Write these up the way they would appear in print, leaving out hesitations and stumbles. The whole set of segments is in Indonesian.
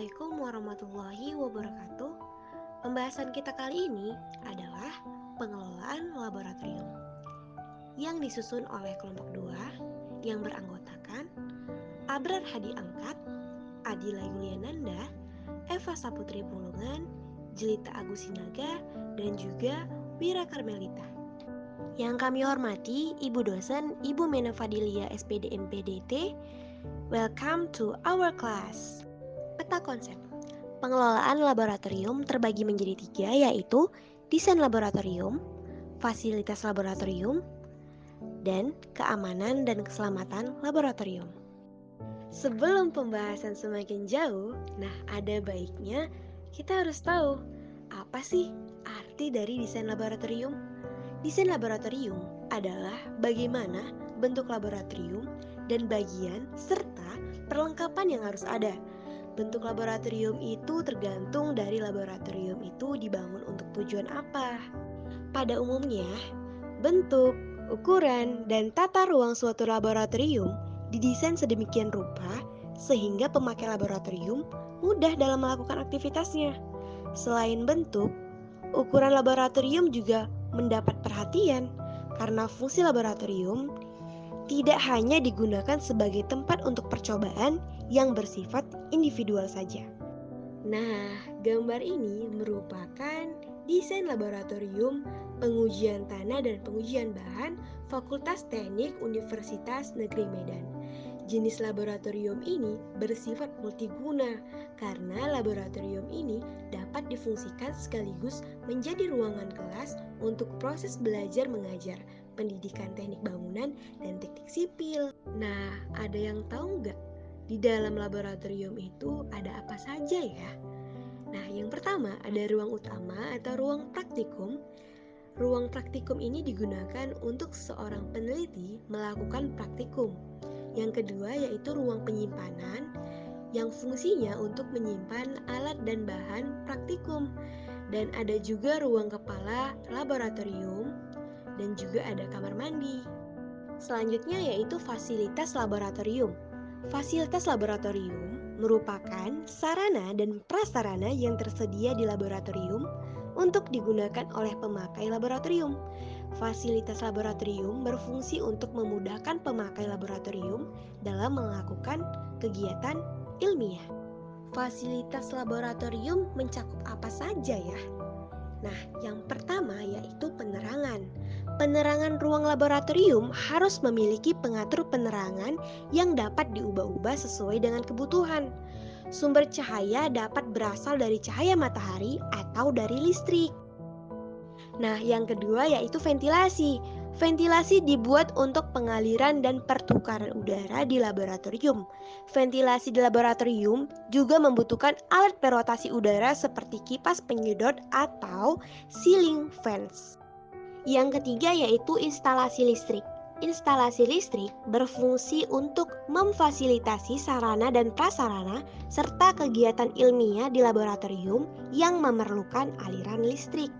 Assalamualaikum warahmatullahi wabarakatuh. Pembahasan kita kali ini adalah pengelolaan laboratorium yang disusun oleh kelompok 2 yang beranggotakan Abrar Hadi Angkat, Adila Yuliananda, Eva Saputri Pulungan, Jelita Agusinaga, dan juga Wira Karmelita. Yang kami hormati Ibu dosen Ibu Mena Fadilia SPD MPDT. Welcome to our class. Peta konsep. Pengelolaan laboratorium terbagi menjadi 3, yaitu desain laboratorium, fasilitas laboratorium, dan keamanan dan keselamatan laboratorium. Sebelum pembahasan semakin jauh, ada baiknya kita harus tahu apa sih arti dari desain laboratorium. Desain laboratorium adalah bagaimana bentuk laboratorium dan bagian serta perlengkapan yang harus ada. Bentuk laboratorium itu tergantung dari laboratorium itu dibangun untuk tujuan apa. Pada umumnya, bentuk, ukuran, dan tata ruang suatu laboratorium didesain sedemikian rupa sehingga pemakai laboratorium mudah dalam melakukan aktivitasnya. Selain bentuk, ukuran laboratorium juga mendapat perhatian karena fungsi laboratorium tidak hanya digunakan sebagai tempat untuk percobaan yang bersifat individual saja. Nah, gambar ini merupakan desain laboratorium pengujian tanah dan pengujian bahan Fakultas Teknik Universitas Negeri Medan. Jenis laboratorium ini bersifat multiguna karena laboratorium ini dapat difungsikan sekaligus menjadi ruangan kelas untuk proses belajar mengajar, pendidikan teknik bangunan, dan teknik sipil. Nah, ada yang tahu nggak? Di dalam laboratorium itu ada apa saja ya? Nah, yang pertama ada ruang utama atau ruang praktikum. Ruang praktikum ini digunakan untuk seorang peneliti melakukan praktikum. Yang kedua yaitu ruang penyimpanan yang fungsinya untuk menyimpan alat dan bahan praktikum. Dan ada juga ruang kepala laboratorium dan juga ada kamar mandi. Selanjutnya yaitu fasilitas laboratorium. Fasilitas laboratorium merupakan sarana dan prasarana yang tersedia di laboratorium untuk digunakan oleh pemakai laboratorium. Fasilitas laboratorium berfungsi untuk memudahkan pemakai laboratorium dalam melakukan kegiatan ilmiah. Fasilitas laboratorium mencakup apa saja ya? Nah, yang pertama yaitu penerangan. Penerangan ruang laboratorium harus memiliki pengatur penerangan yang dapat diubah-ubah sesuai dengan kebutuhan. Sumber cahaya dapat berasal dari cahaya matahari atau dari listrik. Nah, yang kedua yaitu ventilasi. Ventilasi dibuat untuk pengaliran dan pertukaran udara di laboratorium. Ventilasi di laboratorium juga membutuhkan alat perotasi udara seperti kipas penyedot atau ceiling fans. Yang ketiga yaitu instalasi listrik. Instalasi listrik berfungsi untuk memfasilitasi sarana dan prasarana serta kegiatan ilmiah di laboratorium yang memerlukan aliran listrik.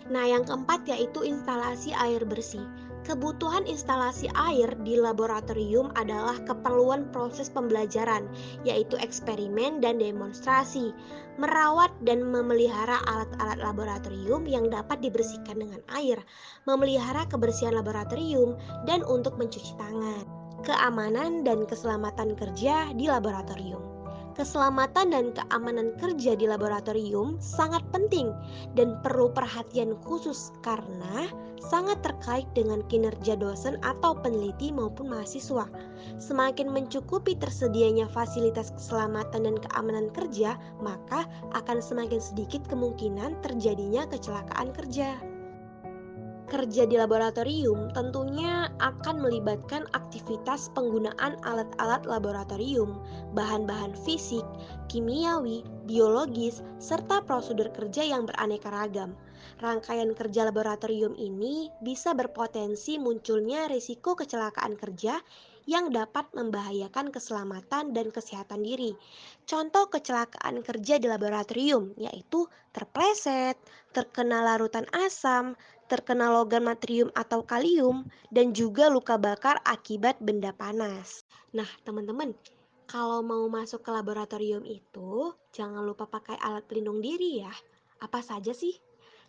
Nah, yang keempat yaitu instalasi air bersih. Kebutuhan instalasi air di laboratorium adalah keperluan proses pembelajaran, yaitu eksperimen dan demonstrasi, merawat dan memelihara alat-alat laboratorium yang dapat dibersihkan dengan air, memelihara kebersihan laboratorium, dan untuk mencuci tangan. Keamanan dan keselamatan kerja di laboratorium. Keselamatan dan keamanan kerja di laboratorium sangat penting dan perlu perhatian khusus karena sangat terkait dengan kinerja dosen atau peneliti maupun mahasiswa. Semakin mencukupi tersedianya fasilitas keselamatan dan keamanan kerja, maka akan semakin sedikit kemungkinan terjadinya kecelakaan kerja. Kerja di laboratorium tentunya akan melibatkan aktivitas penggunaan alat-alat laboratorium, bahan-bahan fisik, kimiawi, biologis, serta prosedur kerja yang beraneka ragam. Rangkaian kerja laboratorium ini bisa berpotensi munculnya risiko kecelakaan kerja yang dapat membahayakan keselamatan dan kesehatan diri. Contoh kecelakaan kerja di laboratorium yaitu terpleset, terkena larutan asam, terkena logam natrium atau kalium, dan juga luka bakar akibat benda panas. Nah, teman-teman, Kalau mau masuk ke laboratorium itu, jangan lupa pakai alat pelindung diri ya. Apa saja sih?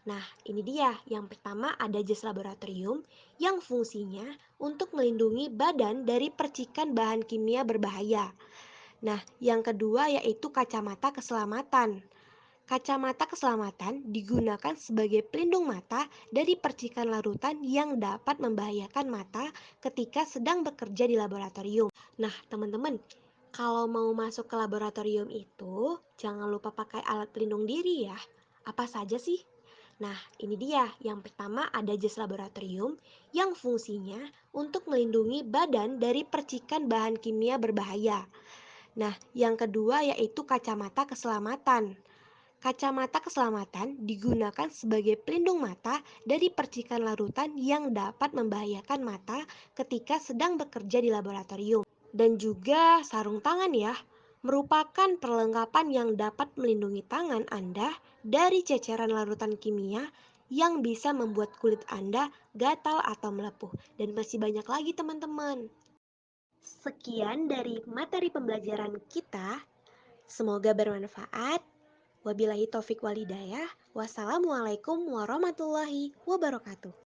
Nah, ini dia. Yang pertama ada jas laboratorium yang fungsinya untuk melindungi badan dari percikan bahan kimia berbahaya. Nah, yang kedua yaitu kacamata keselamatan. Kacamata keselamatan digunakan sebagai pelindung mata dari percikan larutan yang dapat membahayakan mata ketika sedang bekerja di laboratorium. Nah, teman-teman, kalau mau masuk ke laboratorium itu, jangan lupa pakai alat pelindung diri ya. Apa saja sih? Nah, ini dia. Yang pertama ada jas laboratorium yang fungsinya untuk melindungi badan dari percikan bahan kimia berbahaya. Nah, yang kedua yaitu kacamata keselamatan. Kacamata keselamatan digunakan sebagai pelindung mata dari percikan larutan yang dapat membahayakan mata ketika sedang bekerja di laboratorium. Dan juga sarung tangan ya, merupakan perlengkapan yang dapat melindungi tangan Anda dari ceceran larutan kimia yang bisa membuat kulit Anda gatal atau melepuh. Dan masih banyak lagi teman-teman. Sekian dari materi pembelajaran kita. Semoga bermanfaat. Wabillahi taufik walidayah. Wassalamualaikum warahmatullahi wabarakatuh.